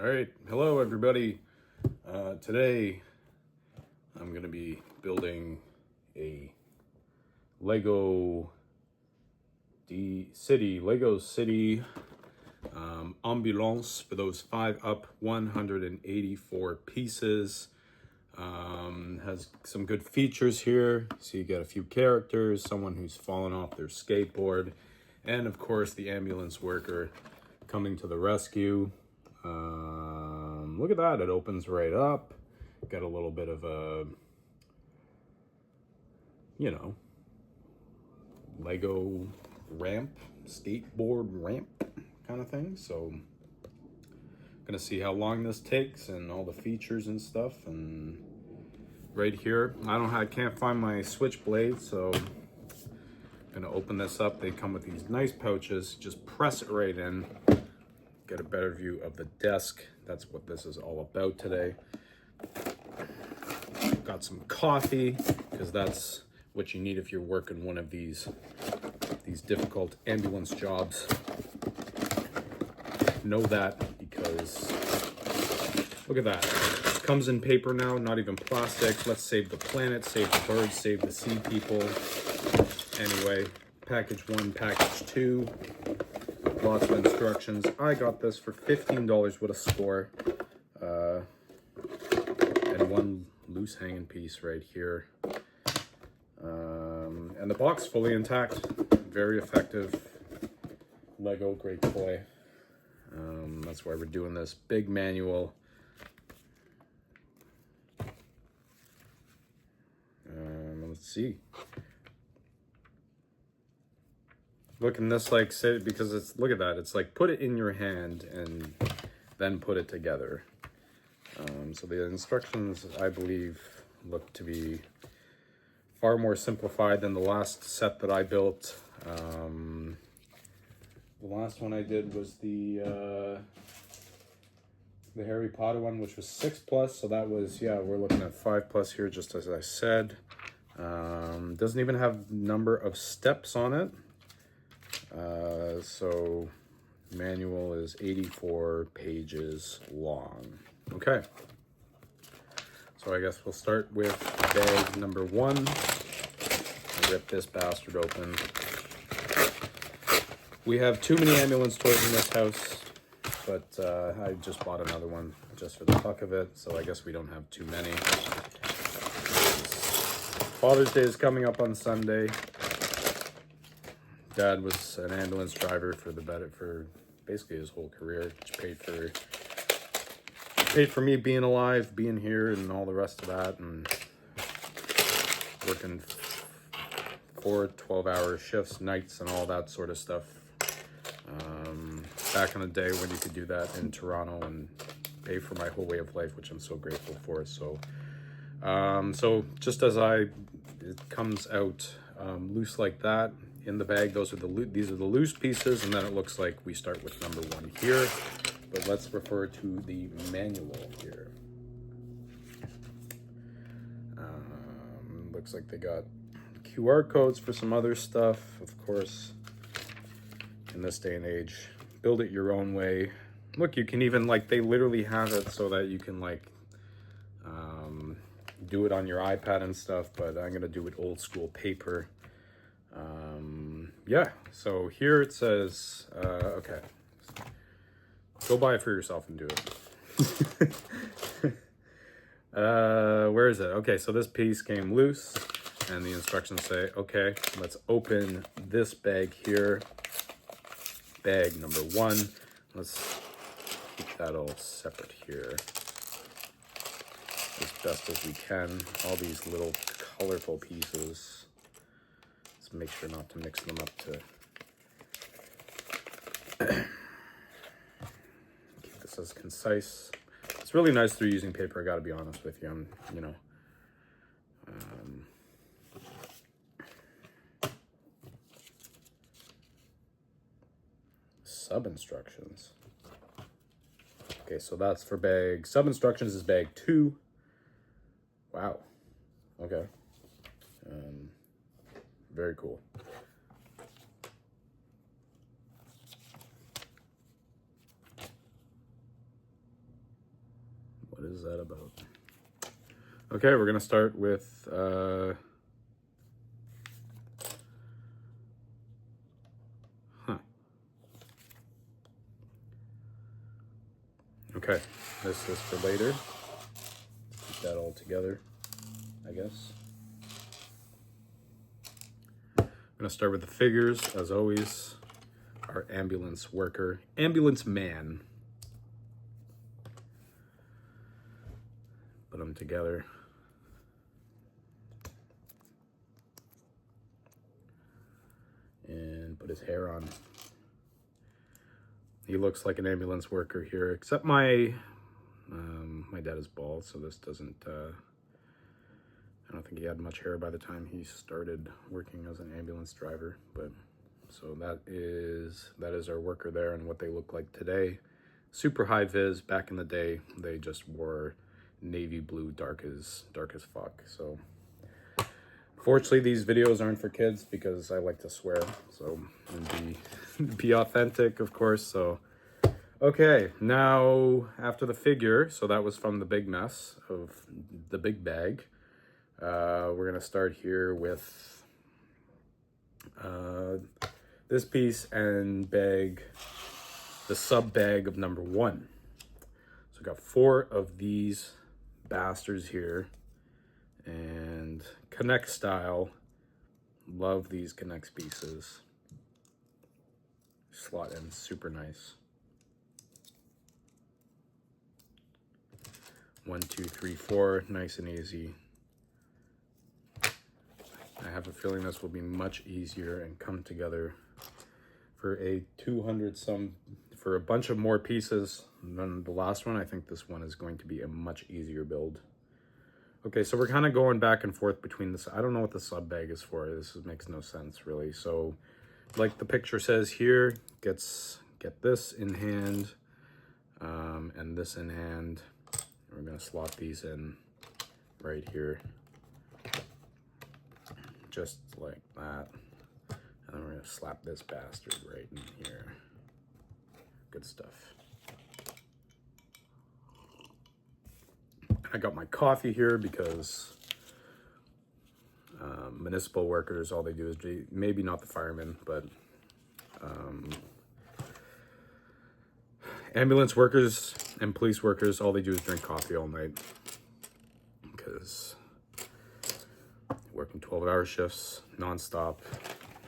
All right, hello everybody. Today I'm going to be building a Lego City ambulance for those 5 up 184 pieces. Has some good features here. So you get a few characters, someone who's fallen off their skateboard, and of course the ambulance worker coming to the rescue. Look at that, it opens right up. Got a little bit of a, Lego ramp, skateboard ramp kind of thing. So gonna see how long this takes and all the features and stuff. And right here, I can't find my switchblade, so I'm gonna open this up. They come with these nice pouches. Just press it right in. Get a better view of the desk. That's what this is all about today. Got some coffee, because that's what you need if you're working one of these difficult ambulance jobs. Know that, because look at that. It comes in paper now, not even plastic. Let's save the planet, save the birds, save the sea people. Anyway, package 1, package 2. Lots of instructions. I got this for $15 with a score. And one loose hanging piece right here. And the box fully intact. Very effective. Lego, great toy. That's why we're doing this. Big manual. Let's see. Looking this like, because it's, look at that. It's like, put it in your hand and then put it together. So the instructions, I believe, look to be far more simplified than the last set that I built. The last one I did was the Harry Potter one, which was 6+. So that was, yeah, we're looking at 5+ here, just as I said. Doesn't even have number of steps on it. So manual is 84 pages long. Okay. So I guess we'll start with bag number 1. I'll rip this bastard open. We have too many ambulance toys in this house, but I just bought another one just for the fuck of it, so I guess we don't have too many. Father's Day is coming up on Sunday. Dad was an ambulance driver for basically his whole career, which paid for me being alive, being here, and all the rest of that, and working 4 12-hour shifts, nights, and all that sort of stuff. Back in the day when you could do that in Toronto and pay for my whole way of life, which I'm so grateful for. So, so just as it comes out loose like that in the bag, these are the loose pieces, and then it looks like we start with number 1 here. But let's refer to the manual here. Looks like they got QR codes for some other stuff, of course. In this day and age, build it your own way. Look, you can even, like, they literally have it so that you can, like, do it on your iPad and stuff, but I'm gonna do it old school paper. Yeah, so here it says, okay, go buy it for yourself and do it. Where is it? Okay, so this piece came loose, and the instructions say, okay, let's open this bag here. Bag number 1. Let's keep that all separate here as best as we can. All these little colorful pieces. Let's make sure not to mix them up to keep this as concise. It's really nice through using paper, I gotta be honest with you. Sub instructions. Okay, so that's for bag. Sub instructions is bag 2. Wow. Okay. Very cool. Okay, we're gonna start with okay, this is for later. Keep that all together, I guess. I'm gonna start with the figures, as always. Our ambulance worker, ambulance man. Put them together. And put his hair on. He looks like an ambulance worker here, except my dad is bald, so this doesn't, I don't think he had much hair by the time he started working as an ambulance driver, but so that is our worker there and what they look like today. Super high vis. Back in the day, they just wore navy blue, dark as fuck. So fortunately, these videos aren't for kids because I like to swear, so and be authentic, of course. So okay, now after the figure, so that was from the big mess of the big bag. We're gonna start here with this piece and bag, the sub bag of number 1. So I got 4 of these bastards here, and K'NEX style. Love these K'NEX pieces. Slot in super nice. 1, 2, 3, 4, nice and easy. I have a feeling this will be much easier and come together for a 200 some, for a bunch of more pieces than the last one. I think this one is going to be a much easier build. Okay, so we're kind of going back and forth between this. I don't know what the sub bag is for. Makes no sense really. So like the picture says here, get this in hand and this in hand. We're gonna slot these in right here, just like that. And then we're gonna slap this bastard right in here. Good stuff. I got my coffee here because municipal workers, all they do is, maybe not the firemen, but ambulance workers and police workers, all they do is drink coffee all night because working 12-hour shifts nonstop,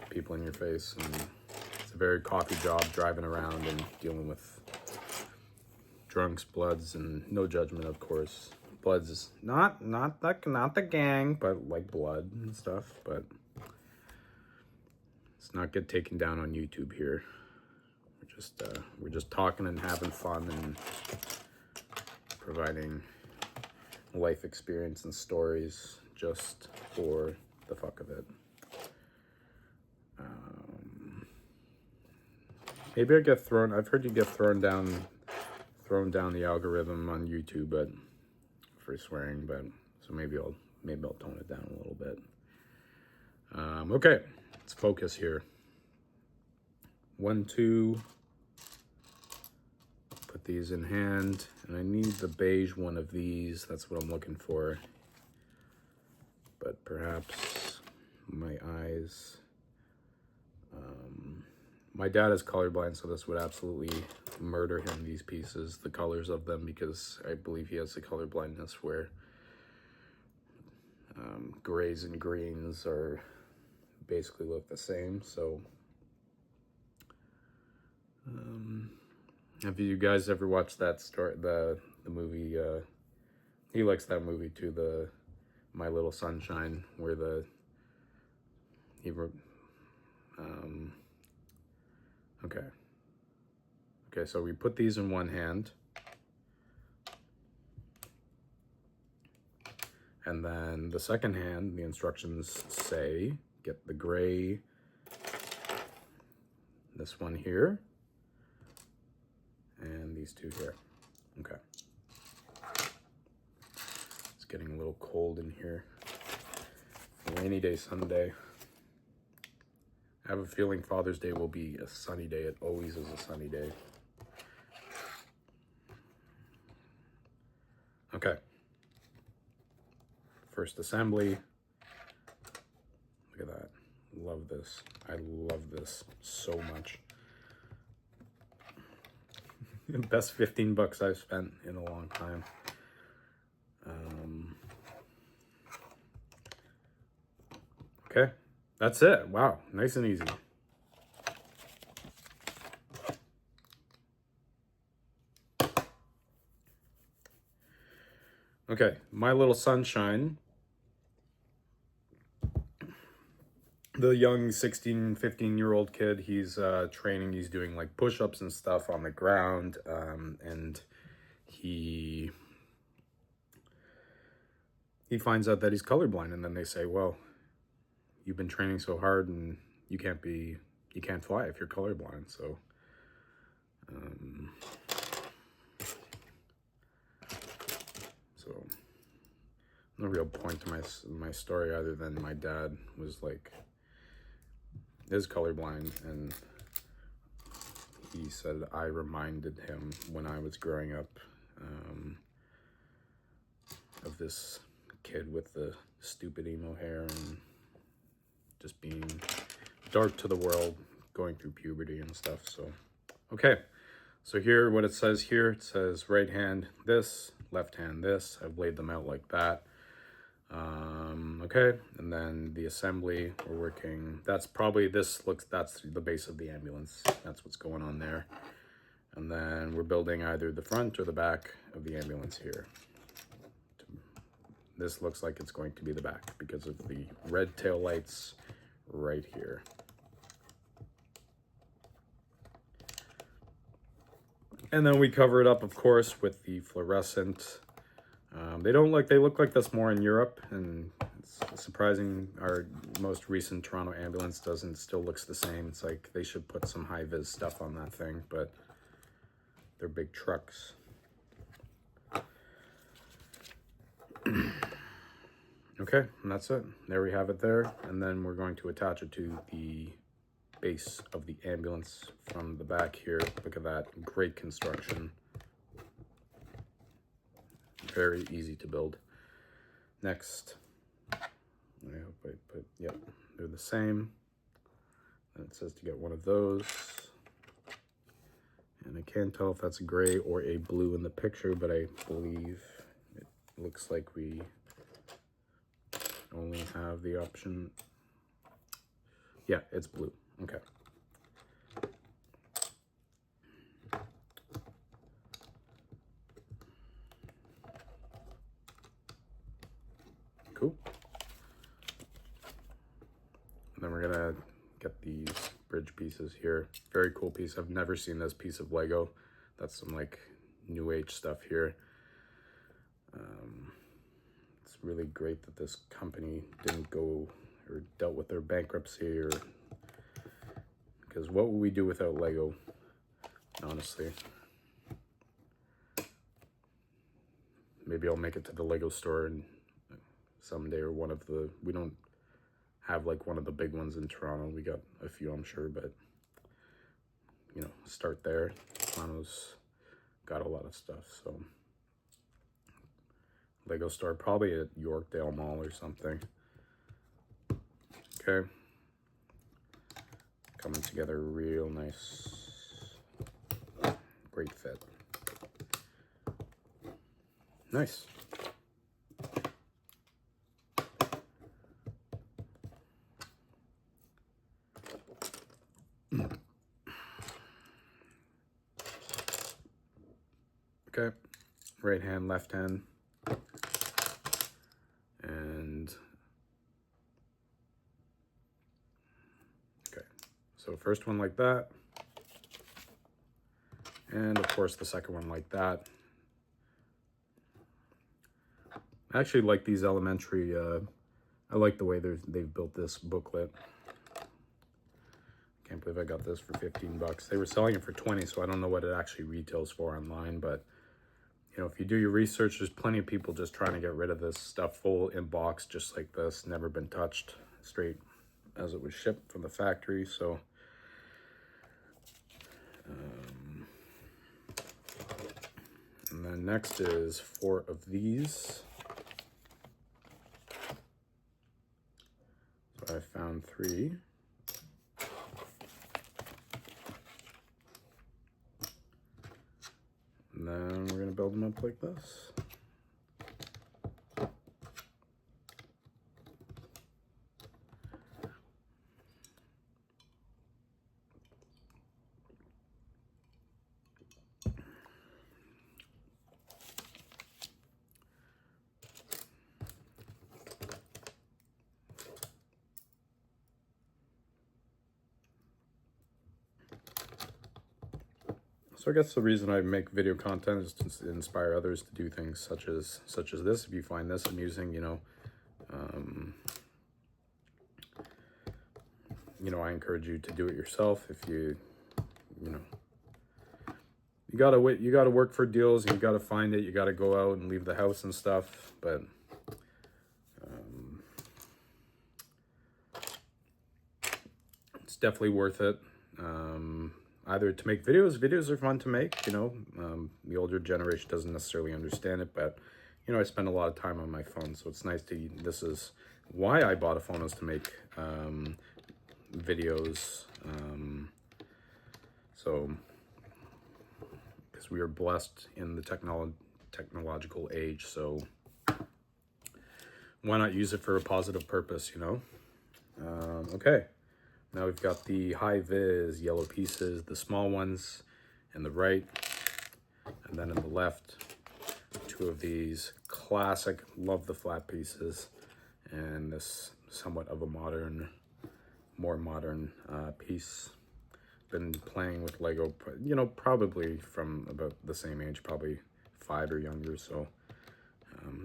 people in your face, and it's a very coffee job, driving around and dealing with drunks, bloods, and no judgment, of course. Bloods is not the gang, but like blood and stuff. But let's not get taken down on YouTube here. We're just talking and having fun and providing life experience and stories just for the fuck of it. Maybe I get thrown. I've heard you get thrown down the algorithm on YouTube, but for swearing. But so maybe I'll tone it down a little bit. Okay, let's focus here. 1, 2. Put these in hand, and I need the beige one of these. That's what I'm looking for. But perhaps my eyes. My dad is colorblind, so this would absolutely murder him, these pieces, the colors of them, because I believe he has the color blindness where grays and greens are basically look the same. So have you guys ever watched that story, the movie, he likes that movie too, the My Little Sunshine, where okay, so we put these in one hand, and then the second hand, the instructions say, get the gray, this one here, and these two here. Okay. It's getting a little cold in here. Rainy day, Sunday. I have a feeling Father's Day will be a sunny day. It always is a sunny day. Okay. first assembly. Look at that. Love this. I love this so much. Best 15 bucks I've spent in a long time. Okay, that's it. Wow, nice and easy. Okay, My Little Sunshine. The young 16, 15-year-old kid, he's training, he's doing like push-ups and stuff on the ground, and he finds out that he's colorblind, and then they say, well, you've been training so hard and you can't fly if you're colorblind. So no real point to my story other than my dad is colorblind, and he said I reminded him when I was growing up of this kid with the stupid emo hair and just being dark to the world, going through puberty and stuff. So okay, so here what it says here, it says right hand this, left hand this. I've laid them out like that. Okay, and then the assembly, we're working, that's the base of the ambulance. That's what's going on there. And then we're building either the front or the back of the ambulance here. This looks like it's going to be the back because of the red tail lights right here. And then we cover it up, of course, with the fluorescent. They look like this more in Europe, and it's surprising our most recent Toronto ambulance still looks the same. It's like they should put some high-vis stuff on that thing, but they're big trucks. Okay, and that's it. There we have it there. And then we're going to attach it to the base of the ambulance from the back here. Look at that, great construction. Very easy to build. Next, I hope I put, yep, they're the same. And it says to get one of those. And I can't tell if that's a gray or a blue in the picture, but I believe it looks like we only have the option. Yeah, it's blue. Okay. Cool. And then we're gonna get these bridge pieces here. Very cool piece. I've never seen this piece of Lego. That's some like new age stuff here. It's really great that this company didn't go or dealt with their bankruptcy, or because what would we do without Lego, honestly? Maybe I'll make it to the Lego store and someday, or we don't have like one of the big ones in Toronto. We got a few, I'm sure, but you know, start there. Toronto's got a lot of stuff, so Lego store, probably at Yorkdale Mall or something. Okay, coming together real nice. Great fit. Nice. Okay, right hand, left hand. And okay, so first one like that, and of course the second one like that. I actually like these elementary, I like the way they've built this booklet. Can't believe I got this for 15 bucks. They were selling it for 20, so I don't know what it actually retails for online, but you know, if you do your research, there's plenty of people just trying to get rid of this stuff full in box, just like this, never been touched, straight as it was shipped from the factory. So and then next is 4 of these. on 3. And then we're going to build them up like this. So I guess the reason I make video content is to inspire others to do things such as this. If you find this amusing, you know, I encourage you to do it yourself. If you gotta wait, you gotta work for deals, and you gotta find it. You gotta go out and leave the house and stuff, but it's definitely worth it. Either to make videos are fun to make, you know, the older generation doesn't necessarily understand it, but, you know, I spend a lot of time on my phone, so it's nice to, this is why I bought a phone, is to make videos, so, because we are blessed in the technological age, so why not use it for a positive purpose, you know? Okay. Now we've got the high-vis yellow pieces, the small ones in the right, and then in the left, 2 of these classic, love the flat pieces, and this somewhat of a more modern piece. Been playing with Lego, you know, probably from about the same age, probably 5 or younger, so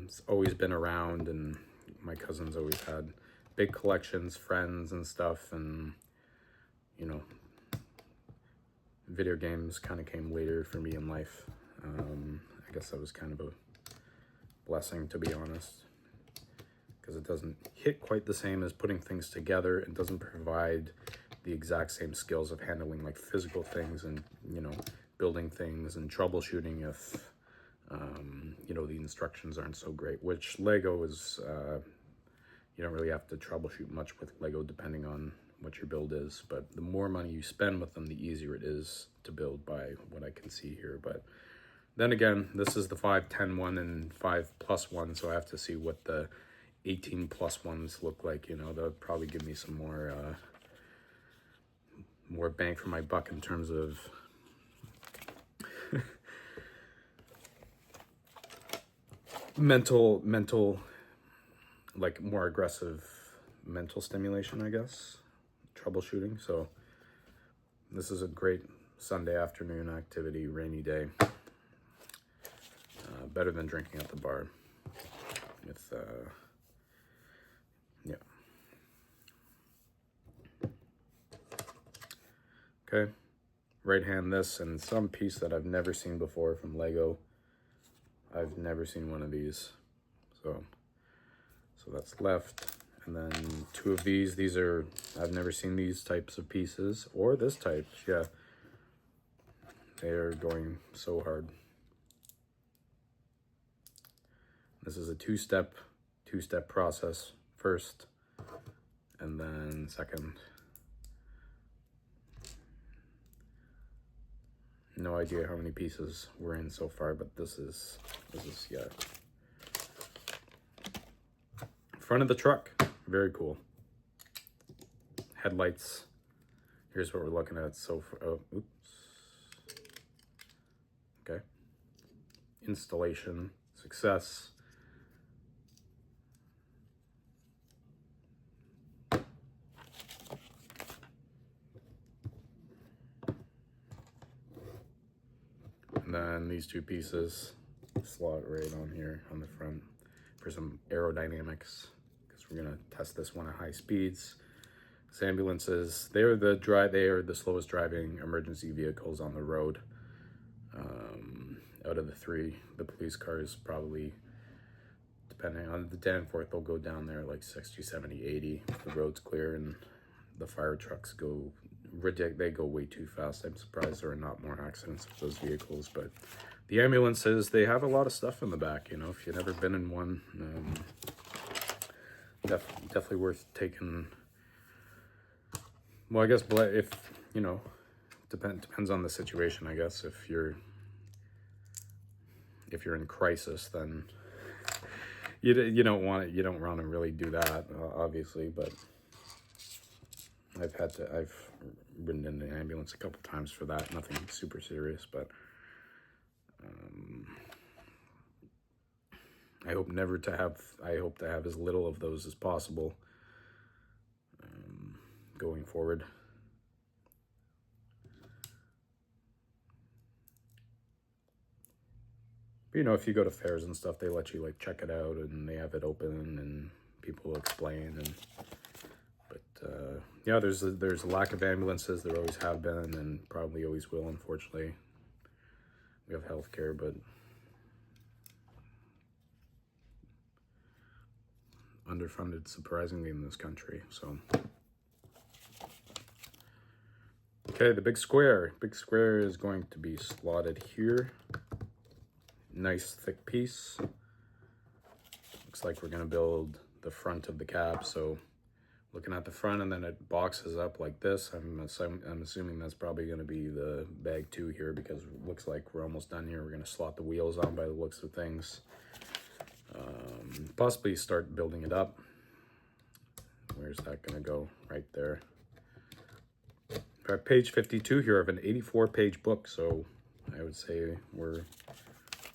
it's always been around, and my cousins always had big collections, friends and stuff, and, you know, video games kind of came later for me in life. I guess that was kind of a blessing, to be honest, because it doesn't hit quite the same as putting things together. It doesn't provide the exact same skills of handling like physical things and, you know, building things and troubleshooting if, you know, the instructions aren't so great, which Lego is, you don't really have to troubleshoot much with Lego depending on what your build is, but the more money you spend with them, the easier it is to build, by what I can see here. But then again, this is the 510 one and 5+ one, so I have to see what the 18+ ones look like. You know, that would probably give me some more bang for my buck in terms of mental, like more aggressive mental stimulation, I guess, troubleshooting. So this is a great Sunday afternoon activity, rainy day. Better than drinking at the bar with, yeah. Okay, right hand this, and some piece that I've never seen before from Lego. I've never seen one of these, so that's left. And then 2 of these are, I've never seen these types of pieces, or this type. Yeah, they are going so hard. This is a two-step process. First, and then second. No idea how many pieces we're in so far, but this is yeah. Front of the truck, very cool. Headlights. Here's what we're looking at so far. Oh, oops. Okay. Installation success. And then these 2 pieces slot right on here on the front for some aerodynamics, because we're gonna test this one at high speeds. These ambulances, they are the slowest driving emergency vehicles on the road. Out of the 3, the police cars probably, depending on the Danforth, they'll go down there like 60, 70, 80 if the road's clear, and the fire trucks go they go way too fast. I'm surprised there are not more accidents with those vehicles. But the ambulances, they have a lot of stuff in the back, you know. If you've never been in one, definitely worth taking Well, I guess if, you know, depends on the situation, I guess. If you're in crisis, then you don't want to really do that, obviously. But I've ridden in the ambulance a couple times for that. Nothing super serious, but I hope to have as little of those as possible going forward. But, you know, if you go to fairs and stuff, they let you like check it out, and they have it open, and people will explain. And yeah, there's a lack of ambulances. There always have been, and probably always will. Unfortunately, we have healthcare, but underfunded, surprisingly, in this country. So, okay, the big square. Big square is going to be slotted here. Nice thick piece. Looks like we're gonna build the front of the cab. So, looking at the front, and then it boxes up like this. I'm assuming that's probably gonna be the bag 2 here, because it looks like we're almost done here. We're gonna slot the wheels on by the looks of things. Possibly start building it up. Where's that gonna go? Right there. We're at page 52 here of an 84-page book, so I would say we're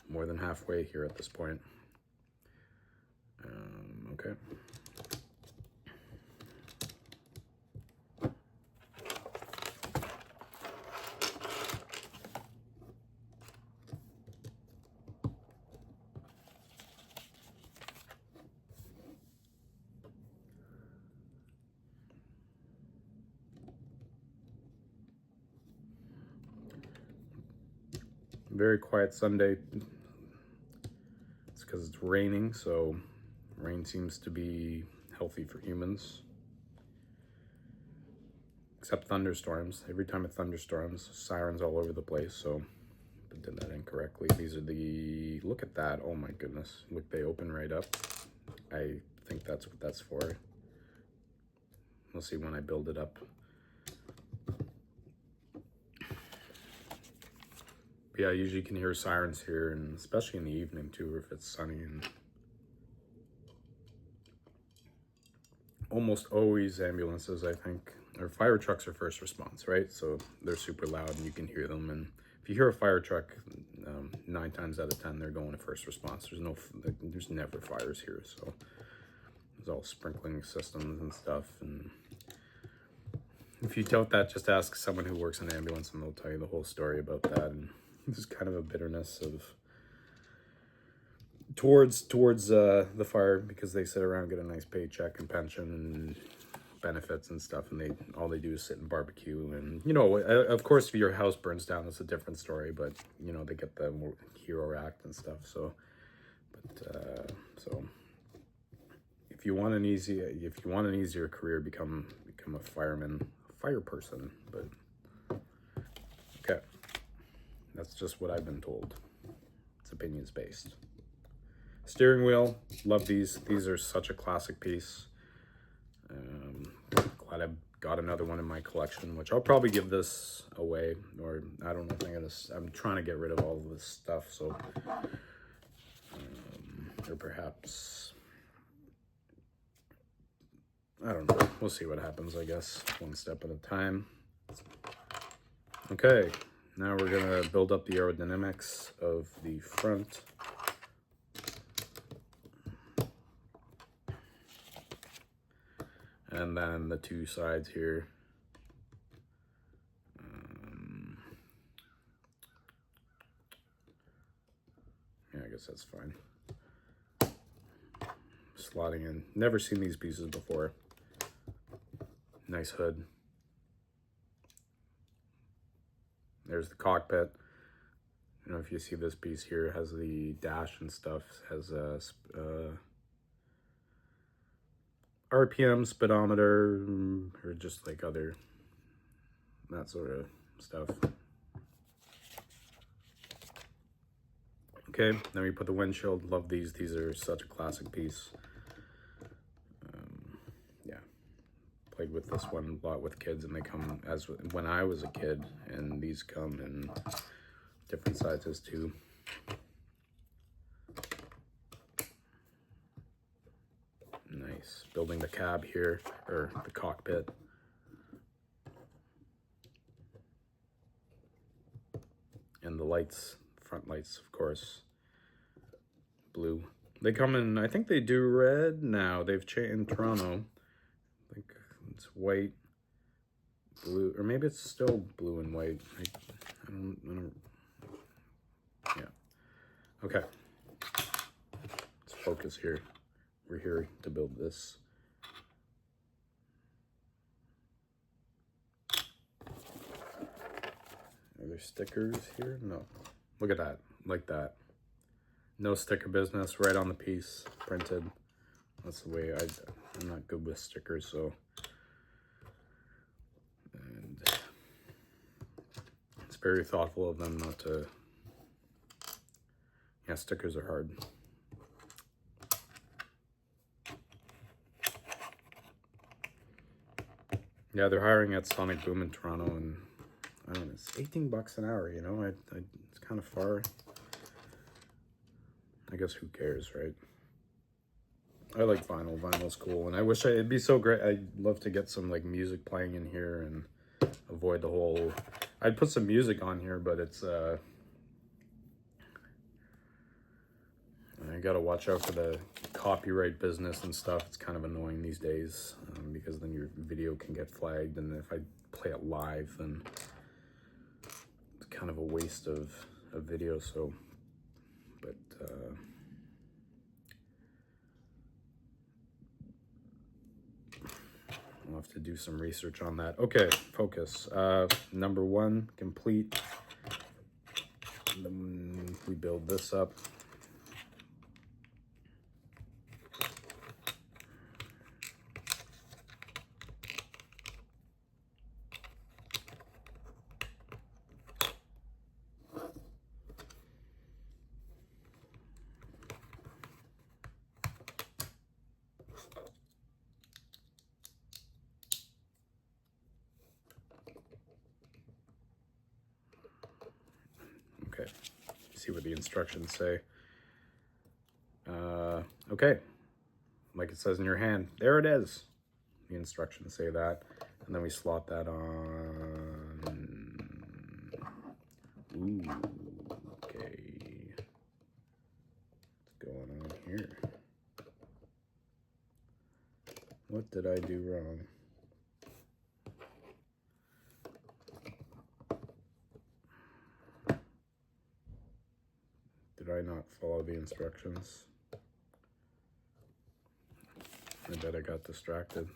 more than halfway here at this point. Okay. Very quiet Sunday. It's because it's raining, so rain seems to be healthy for humans. Except thunderstorms. Every time it thunderstorms, sirens all over the place, so I did that incorrectly. These are the, look at that, oh my goodness. Look, they open right up. I think that's what that's for. We'll see when I build it up. Yeah, I usually can hear sirens here, and especially in the evening too, if it's sunny. And almost always ambulances, I think, or fire trucks are first response, right? So they're super loud and you can hear them. And if you hear a fire truck, 9 times out of 10 they're going to first response. There's never fires here, so there's all sprinkling systems and stuff. And if you doubt that, just ask someone who works in an ambulance, and they'll tell you the whole story about that. And there's kind of a bitterness towards the fire, because they sit around, get a nice paycheck and pension and benefits and stuff, and all they do is sit and barbecue. And, you know, of course, if your house burns down, it's a different story, but, you know, they get the hero act and stuff. So, but so if you want an easier career, become a fireman, a fire person. But okay, that's just what I've been told. It's opinions based. Steering wheel, love these. These are such a classic piece. Glad I got another one in my collection, which I'll probably give this away, or I don't know. I'm trying to get rid of all of this stuff, so or perhaps, I don't know. We'll see what happens, I guess, one step at a time. Okay, now we're gonna build up the aerodynamics of the front. And then the 2 sides here. Yeah, I guess that's fine. Slotting in. Never seen these pieces before. Nice hood. There's the cockpit. I don't know if you see this piece here. It has the dash and stuff. It has a RPM, speedometer, or just like other, that sort of stuff. Okay, then we put the windshield. Love these. These are such a classic piece. Yeah, played with this one a lot with kids, and they come as when I was a kid, and these come in different sizes too. Nice. Building the cab here, or the cockpit. And the lights, front lights, of course, blue. They come in, I think they do red now. They've changed in Toronto. I think it's white, blue, or maybe it's still blue and white. I don't, yeah. Okay. Let's focus here. We're here to build this. Are there stickers here? No. Look at that, like that. No sticker business, right on the piece, printed. That's the way I'm not good with stickers, so. And it's very thoughtful of them not to, yeah, stickers are hard. Yeah, they're hiring at Sonic Boom in Toronto, and I don't know, it's 18 bucks an hour, you know, it's kind of far. I guess who cares, right? I like vinyl. Vinyl's cool, and I wish it'd be so great. I'd love to get some like music playing in here and avoid the whole. I'd put some music on here, but it's I gotta watch out for the copyright business and stuff. It's kind of annoying these days because then your video can get flagged, and if I play it live, then it's kind of a waste of a video. So, but I'll have to do some research on that. Okay, focus. Number one, complete. Then we build this up. Okay, see what the instructions say. Okay, like it says in your hand, there it is. The instructions say that, and then we slot that on. Ooh, okay. What's going on here? What did I do wrong? Did I not follow the instructions? I bet I got distracted.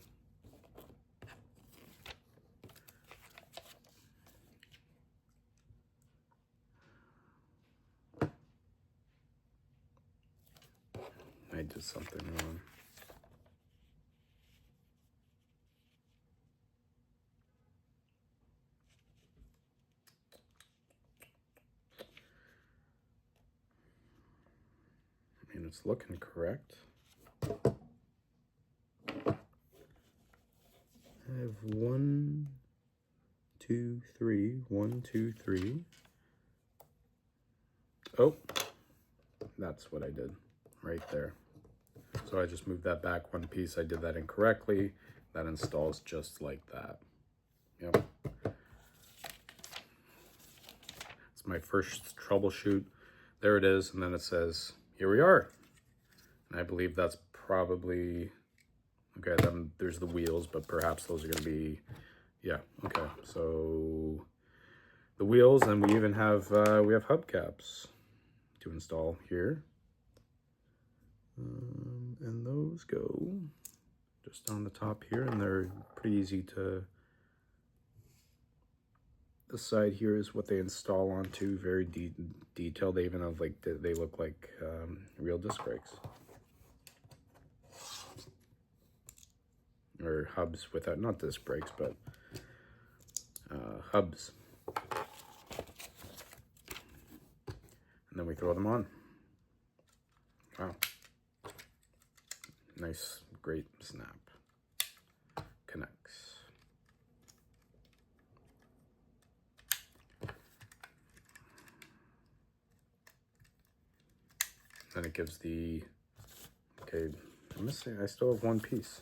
I did something wrong. I mean, it's looking correct. I have 1, 2, 3. 1, 2, 3. Oh, that's what I did right there. So I just moved that back one piece. I did that incorrectly. That installs just like that. Yep. It's my first troubleshoot. There it is. And then it says, here we are. And I believe that's probably, okay, then there's the wheels, but perhaps those are going to be, yeah, okay. So the wheels, and we even have, we have hubcaps to install here. And those go just on the top here, and they're pretty easy to, the side here is what they install onto, very detailed. They even have like, they look like real disc brakes. Or hubs without, not disc brakes, but hubs. And then we throw them on. Wow. Nice, great snap. Connects. Then it gives the, okay, I'm missing, I still have one piece.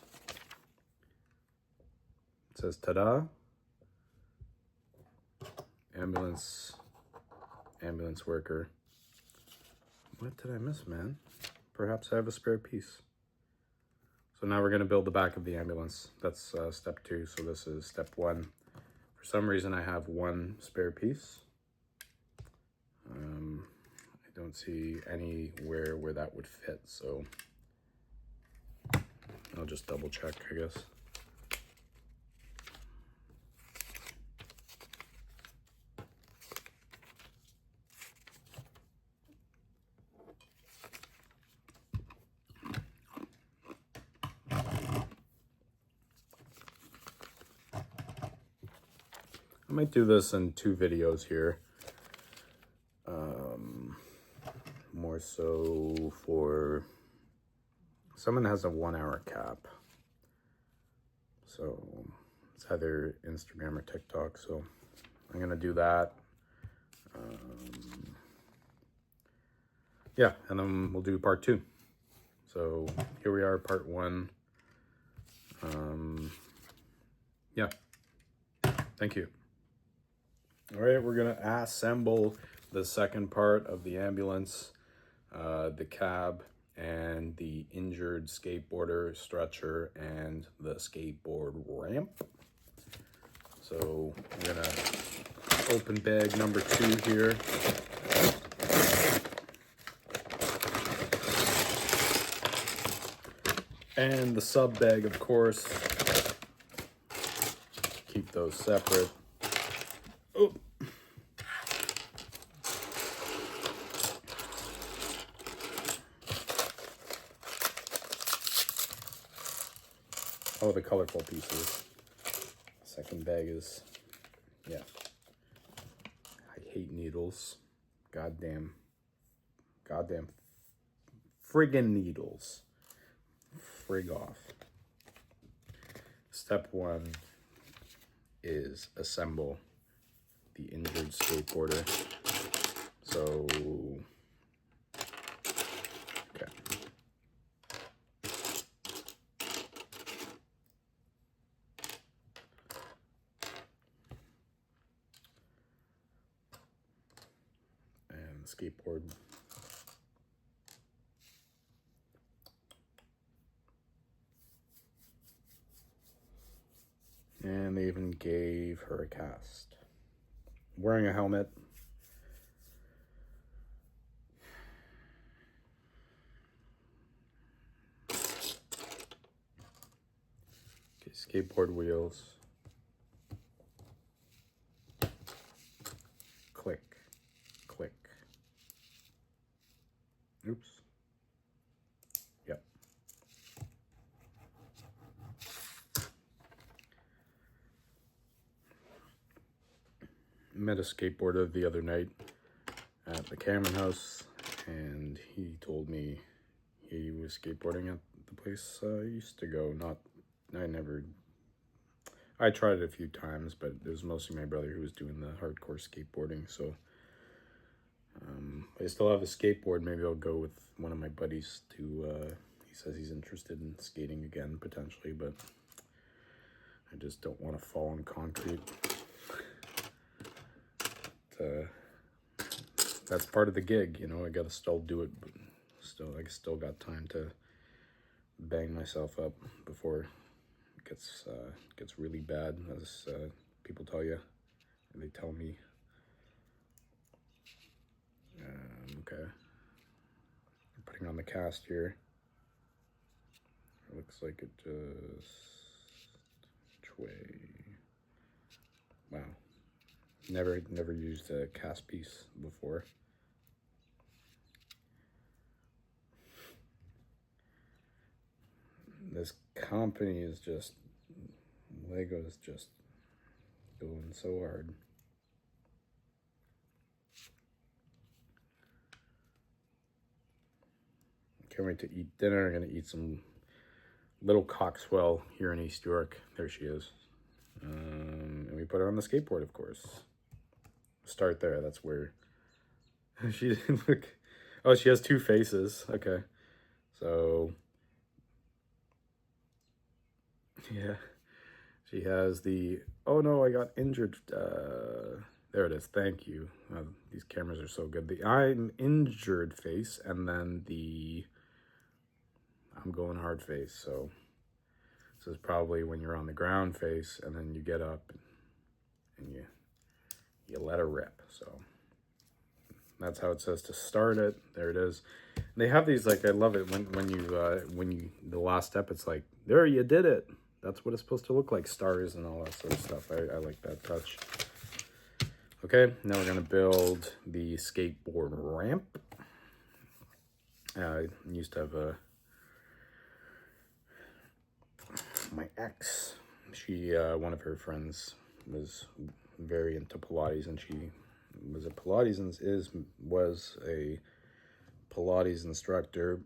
It says, ta-da, ambulance worker. What did I miss, man? Perhaps I have a spare piece. So now we're gonna build the back of the ambulance. That's step 2, so this is step 1. For some reason I have one spare piece. I don't see anywhere where that would fit, so I'll just double check, I guess. I might do this in 2 videos here. More so for someone has a 1-hour cap. So it's either Instagram or TikTok. So I'm gonna do that. Yeah, and then we'll do part 2. So here we are, part 1. Yeah, thank you. All right, we're gonna assemble the second part of the ambulance, the cab, and the injured skateboarder stretcher, and the skateboard ramp. So we're gonna open bag number 2 here. And the sub bag, of course. Keep those separate. Oh. Oh, the colorful pieces. Second bag is, yeah. I hate needles. Goddamn friggin' needles. Frig off. Step 1 is assemble the injured skateboarder. So, okay. And the skateboard. And they even gave her a cast. Wearing a helmet. Okay, skateboard wheels. Click, click. Oops. Yep. Met a skateboarder the other night at the Cameron House, and he told me he was skateboarding at the place I used to go. I tried it a few times, but it was mostly my brother who was doing the hardcore skateboarding, so I still have a skateboard. Maybe I'll go with one of my buddies to, he says he's interested in skating again, potentially, but I just don't want to fall on concrete. That's part of the gig, you know. I gotta still do it, but I still got time to bang myself up before it gets really bad, as people tell you, and they tell me. Okay, I'm putting on the cast here. It looks like it just wow. Never used a cast piece before. This company is just, Lego is just going so hard. Can't wait to eat dinner. I'm gonna eat some Little Coxwell here in East York. There she is. And we put her on the skateboard, of course. Start there. That's where she didn't look. Oh, she has two faces. Okay. So, yeah. She has the, oh no, I got injured. There it is. Thank you. These cameras are so good. The I'm injured face, and then the I'm going hard face. So this is probably when you're on the ground face, and then you get up and you let her rip. So that's how it says to start it. There it is. They have these, like, I love it when you the last step, it's like, there, you did it. That's what it's supposed to look like, stars and all that sort of stuff. I like that touch. Okay, now we're gonna build the skateboard ramp. I used to have my ex. She one of her friends was very into Pilates, and she was a Pilates and was a Pilates instructor.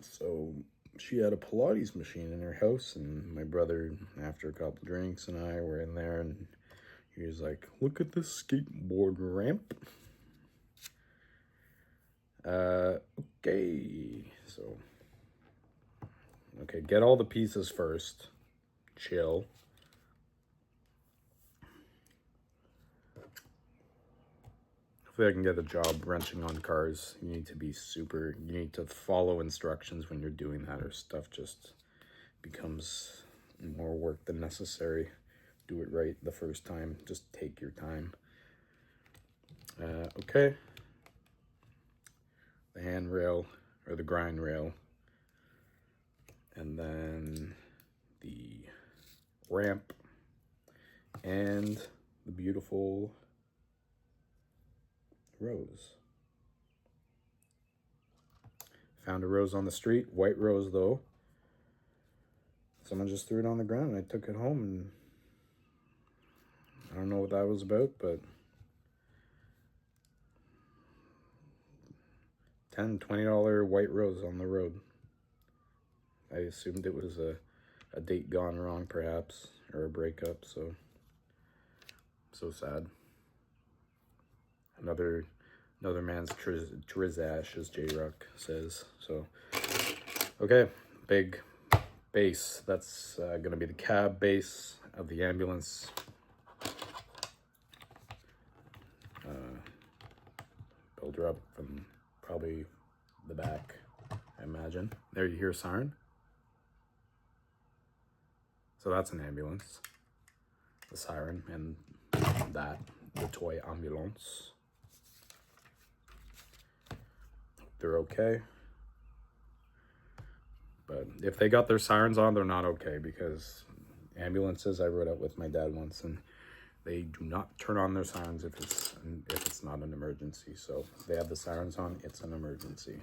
So she had a Pilates machine in her house, and my brother, after a couple drinks, and I were in there, and he was like, look at this skateboard ramp. Okay, so, okay, get all the pieces first. Chill. Hopefully I can get a job wrenching on cars. You need to follow instructions when you're doing that, or stuff just becomes more work than necessary. Do it right the first time. Just take your time. Okay. The handrail, or the grind rail. And then the ramp. And the beautiful rose. Found a rose on the street. White rose, though. Someone just threw it on the ground, and I took it home, and I don't know what that was about, but $10-20 white rose on the road. I assumed it was a date gone wrong, perhaps, or a breakup. So sad. Another man's trizash, as J-Rock says. So, okay, big base. That's gonna be the cab base of the ambulance. Build her up from probably the back, I imagine. There, you hear a siren. So that's an ambulance. The siren, and the toy ambulance. They're okay. But if they got their sirens on, they're not okay, because ambulances, I rode out with my dad once, and they do not turn on their sirens if it's not an emergency. So if they have the sirens on, it's an emergency.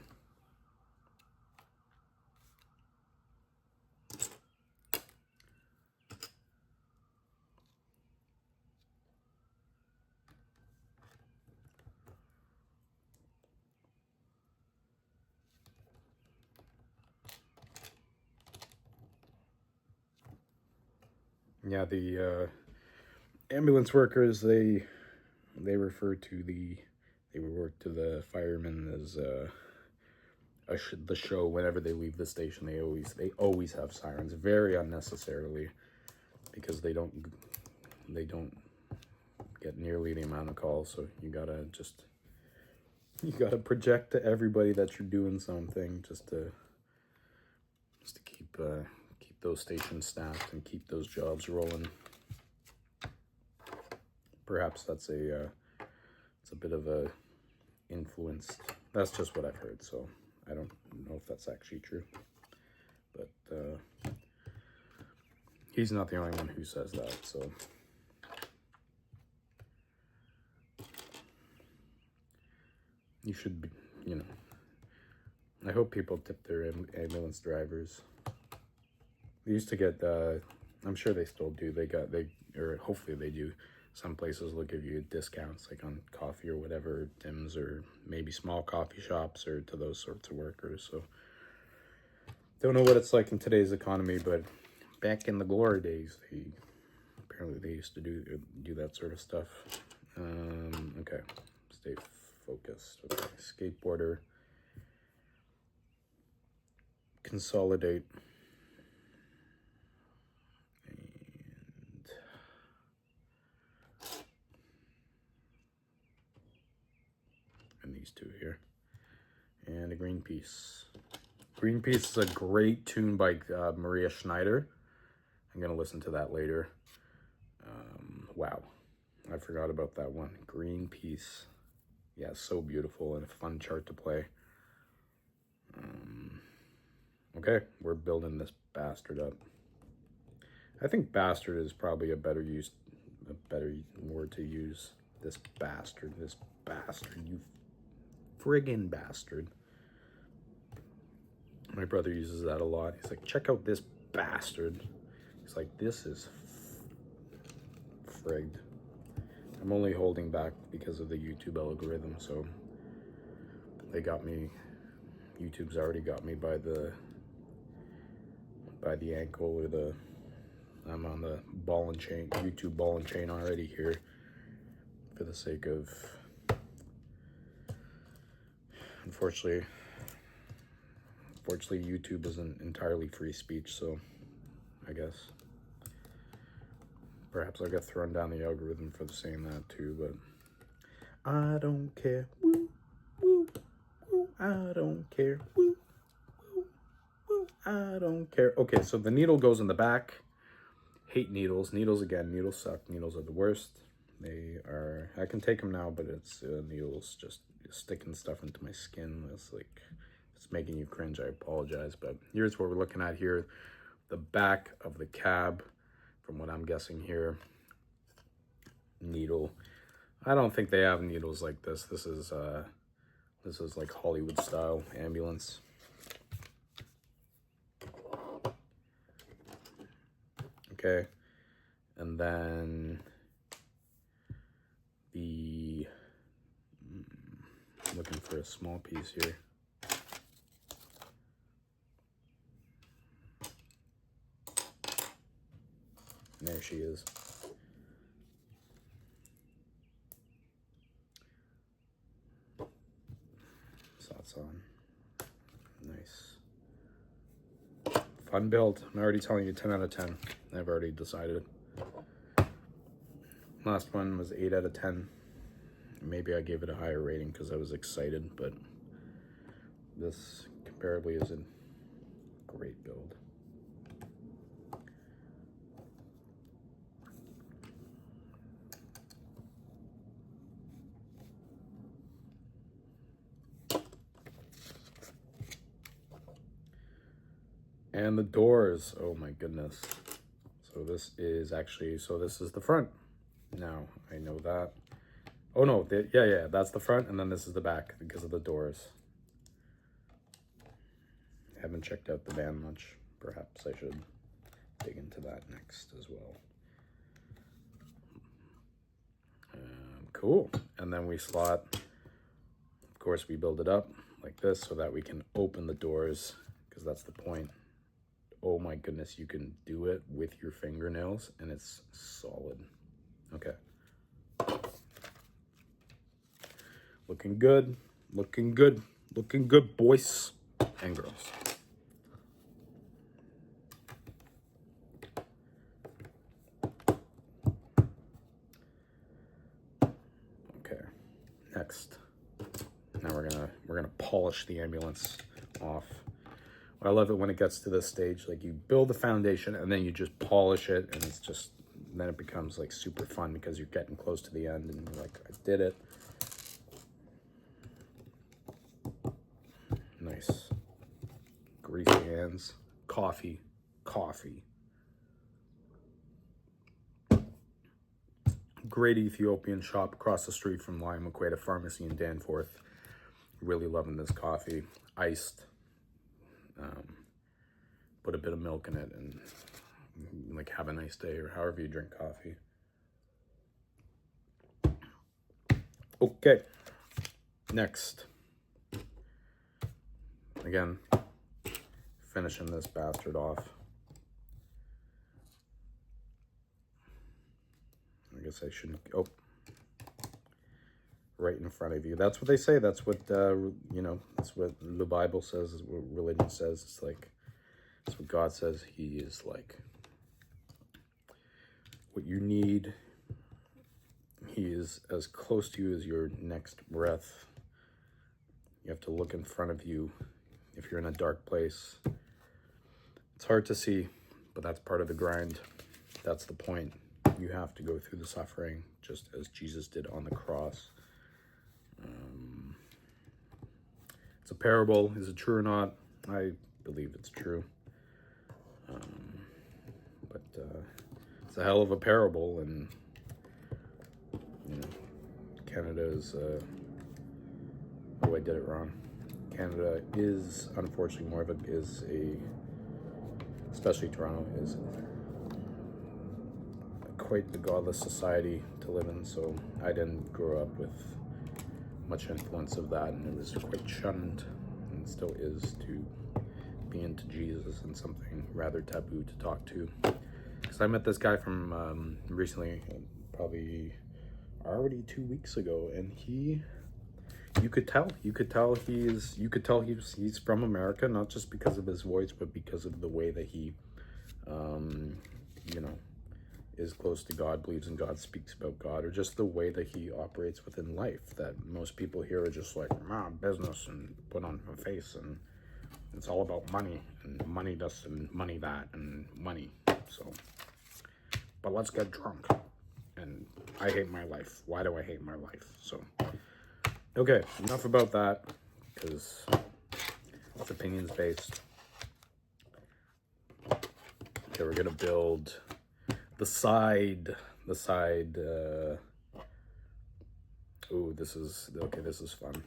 Yeah, the ambulance workers, they refer to the firemen as the show. Whenever they leave the station, they always have sirens, very unnecessarily, because they don't get nearly the amount of calls. So you gotta project to everybody that you're doing something, just to keep those stations staffed and keep those jobs rolling. Perhaps that's it's a bit of a influenced. That's just what I've heard, so I don't know if that's actually true. But he's not the only one who says that, so. You should be, I hope people tip their ambulance drivers. They used to get, I'm sure they still do. Or hopefully they do. Some places will give you discounts, like on coffee or whatever, Tim's, or maybe small coffee shops, or to those sorts of workers. So, don't know what it's like in today's economy, but back in the glory days, apparently they used to do that sort of stuff. Okay, stay focused. Okay, skateboarder. consolidate. And these two here. And a green piece. Green Piece is a great tune by Maria Schneider. I'm going to listen to that later. Wow. I forgot about that one. Green Piece. Yeah, so beautiful and a fun chart to play. Okay, we're building this bastard up. I think bastard is probably a better word to use. This bastard, you friggin' bastard. My brother uses that a lot. He's like, check out this bastard. He's like, this is frigged. I'm only holding back because of the YouTube algorithm, so they got me. YouTube's already got me by the ankle, or the, I'm on the ball and chain, YouTube ball and chain already here, for the sake of, unfortunately YouTube isn't entirely free speech, so I guess perhaps I got thrown down the algorithm for saying that too, but I don't care. Woo, woo, woo. I don't care. Woo, woo, woo. I don't care. Okay, so the needle goes in the back. Hate needles. Needles again. Needles suck. Needles are the worst. They are. I can take them now, but it's needles just sticking stuff into my skin. It's like, it's making you cringe. I apologize, but here's what we're looking at here. The back of the cab, from what I'm guessing here. Needle. I don't think they have needles like this. This is like Hollywood style ambulance. Okay, and then the looking for a small piece here. And there she is. So that's on. Nice. Fun build. I'm already telling you 10 out of 10. I've already decided. Last one was 8 out of 10. Maybe I gave it a higher rating because I was excited, but this comparably is a great build. And the doors, oh my goodness. So this is actually, so this is the front. Now, I know that. Oh no, yeah, that's the front, and then this is the back because of the doors. I haven't checked out the van much. Perhaps I should dig into that next as well. Cool. And then we slot, of course, we build it up like this so that we can open the doors, because that's the point. Oh my goodness, you can do it with your fingernails and it's solid. Okay. Looking good, looking good, looking good, boys and girls. Okay, next. Now we're gonna polish the ambulance off. I love it when it gets to this stage, like you build the foundation and then you just polish it, and it's just, then it becomes like super fun because you're getting close to the end and you're like, I did it. Nice. Greasy hands. Coffee. Great Ethiopian shop across the street from Lion Maqueda Pharmacy in Danforth. Really loving this coffee. Iced. Put a bit of milk in it and like have a nice day, or however you drink coffee. Okay, next. Again, finishing this bastard off. I guess I shouldn't, oh. Right in front of you. That's what they say. That's what, you know, that's what the Bible says, is what religion says. It's like, That's what God says. He is like what you need. He is as close to you as your next breath. You have to look in front of you if you're in a dark place. It's hard to see, but that's part of the grind. That's the point. You have to go through the suffering just as Jesus did on the cross. It's a parable. Is it true or not? I believe it's true. But it's a hell of a parable, and you know, Canada is. Oh, I did it wrong. Canada is, unfortunately, more of it is a, especially Toronto, is quite the godless society to live in. So I didn't grow up with much influence of that, and it was quite shunned, and still is, to be into Jesus and something rather taboo to talk to. Because I met this guy from recently, probably already 2 weeks ago, and you could tell he's from America, not just because of his voice, but because of the way that he, you know, is close to God, believes in God, speaks about God, or just the way that he operates within life, that most people here are just like, business, and put on a face, and it's all about money, and money this, and money that, and money. So, but let's get drunk, and I hate my life. Why do I hate my life? So, okay, enough about that, because it's opinions based. Okay, we're gonna build the side, ooh, this is fun.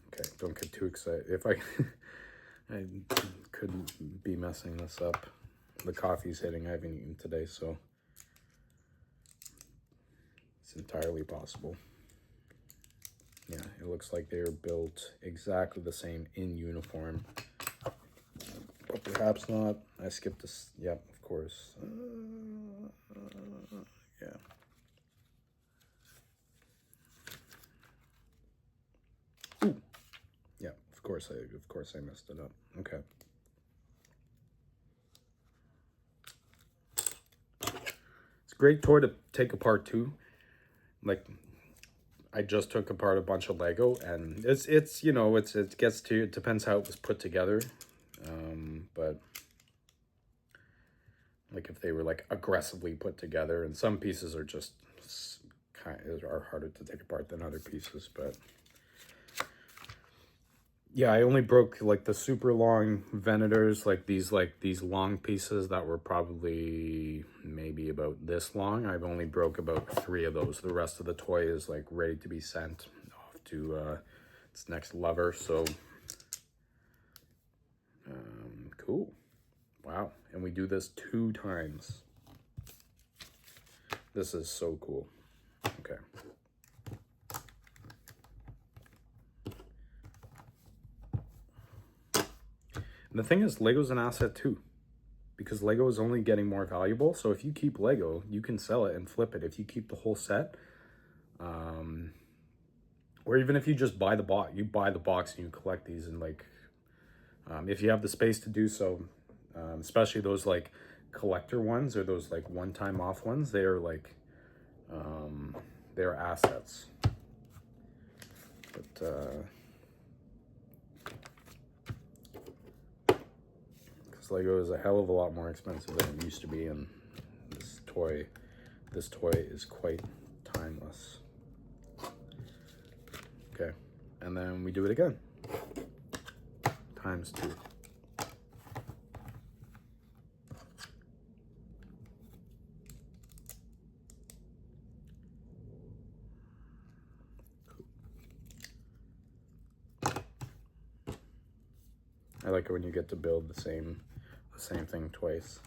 Okay, don't get too excited. If I couldn't be messing this up. The coffee's hitting. I haven't eaten today, so it's entirely possible. Yeah, it looks like they're built exactly the same in uniform, but perhaps not. I skipped this. Yep, of course. Yeah. Ooh. Yeah, of course I messed it up. Okay. It's a great toy to take apart too. Like, I just took apart a bunch of Lego, and it's you know, it gets to, it depends how it was put together, but like if they were like aggressively put together, and some pieces are just are harder to take apart than other pieces, but yeah, I only broke like the super long Venators, like these long pieces that were probably maybe about this long. I've only broke about 3 of those. The rest of the toy is like ready to be sent off to its next lover. So cool. Wow. And we do this 2 times. This is so cool. Okay. And the thing is, Lego's an asset too, because Lego is only getting more valuable. So if you keep Lego, you can sell it and flip it. If you keep the whole set, or even if you just buy the box, and you collect these, and like, if you have the space to do so, especially those like collector ones, or those like one-time off ones, they are like, they're assets. But because Lego is a hell of a lot more expensive than it used to be, and this toy is quite timeless. Okay, and then we do it again, times 2. I like it when you get to build the same thing twice.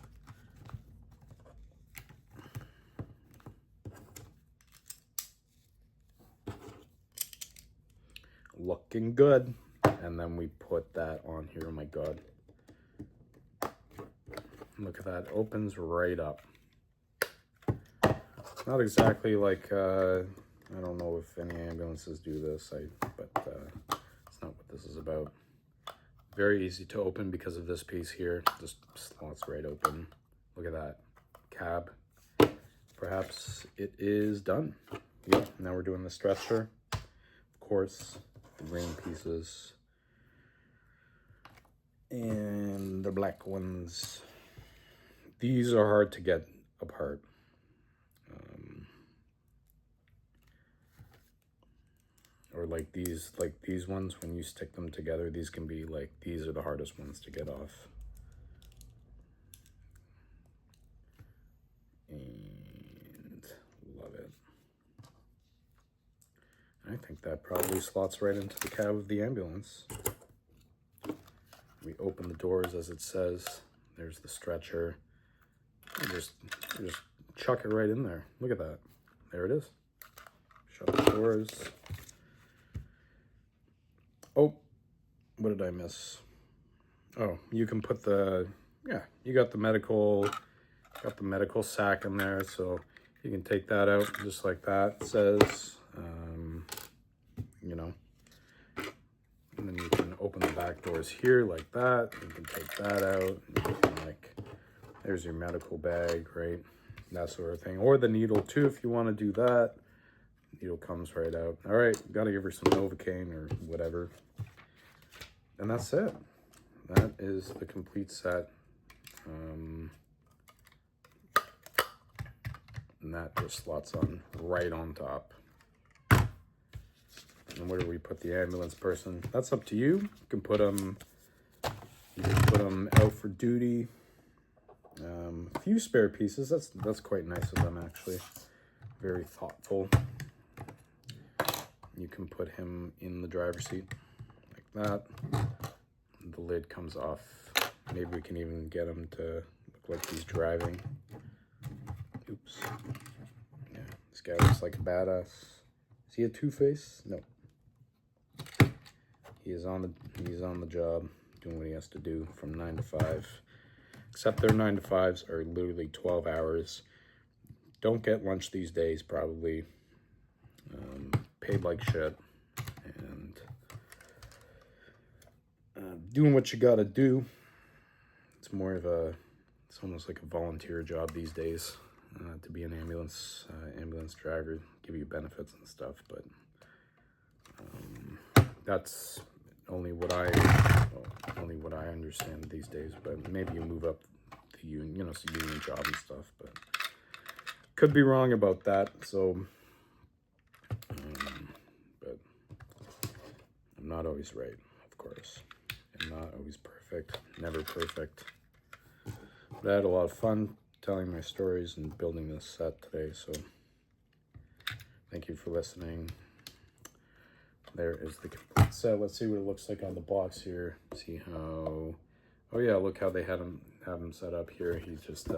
Looking good. And then we put that on here. Oh my God. Look at that. It opens right up. not exactly like, I don't know if any ambulances do this, but it's not what this is about. Very easy to open because of this piece here. Just slots right open. Look at that. Cab. Perhaps it is done. Yep, now we're doing the stretcher. Of course, the green pieces. And the black ones. These are hard to get apart. Or like these ones, when you stick them together, these can be like, these are the hardest ones to get off. And love it. I think that probably slots right into the cab of the ambulance. We open the doors as it says. There's the stretcher. And just chuck it right in there. Look at that. There it is. Shut the doors. Oh, what did I miss? Oh, you can put the, yeah, you got the medical sack in there, so you can take that out just like that. It says, you know, and then you can open the back doors here like that. You can take that out. You can, like, there's your medical bag, right? That sort of thing. Or the needle too, if you want to do that. Needle comes right out. All right, gotta give her some Novocaine or whatever. And that's it. That is the complete set. And that just slots on right on top. And where do we put the ambulance person? That's up to you. You can put them out for duty. A few spare pieces. That's quite nice of them, actually. Very thoughtful. You can put him in the driver's seat like that. The lid comes off. Maybe we can even get him to look like he's driving. Oops. Yeah, this guy looks like a badass. Is he a Two-Face? No. He's on the job, doing what he has to do from 9 to 5. Except their 9 to 5s are literally 12 hours. Don't get lunch these days, probably. Paid like shit. And doing what you gotta do. It's more of it's almost like a volunteer job these days, to be an ambulance driver, give you benefits and stuff, but that's only what I understand these days. But maybe you move up to union job and stuff, but could be wrong about that. So, but I'm not always right, of course. I'm not always perfect, never perfect. But I had a lot of fun telling my stories and building this set today, so thank you for listening. There is the complete set. Let's see what it looks like on the box here. See how, oh yeah, look how they have him set up here. He's just,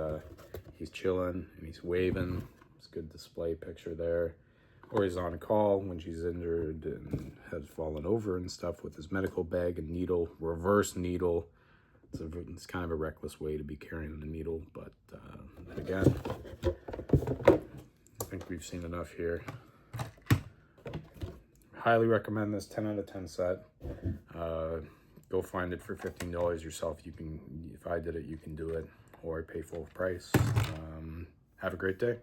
he's chilling and he's waving. It's a good display picture there. Or he's on call when she's injured and has fallen over and stuff with his medical bag and needle, reverse needle. It's kind of a reckless way to be carrying the needle, but again, I think we've seen enough here. Highly recommend this 10 out of 10 set. Go find it for $15 yourself. You can, if I did it, you can do it, or pay full price. Have a great day.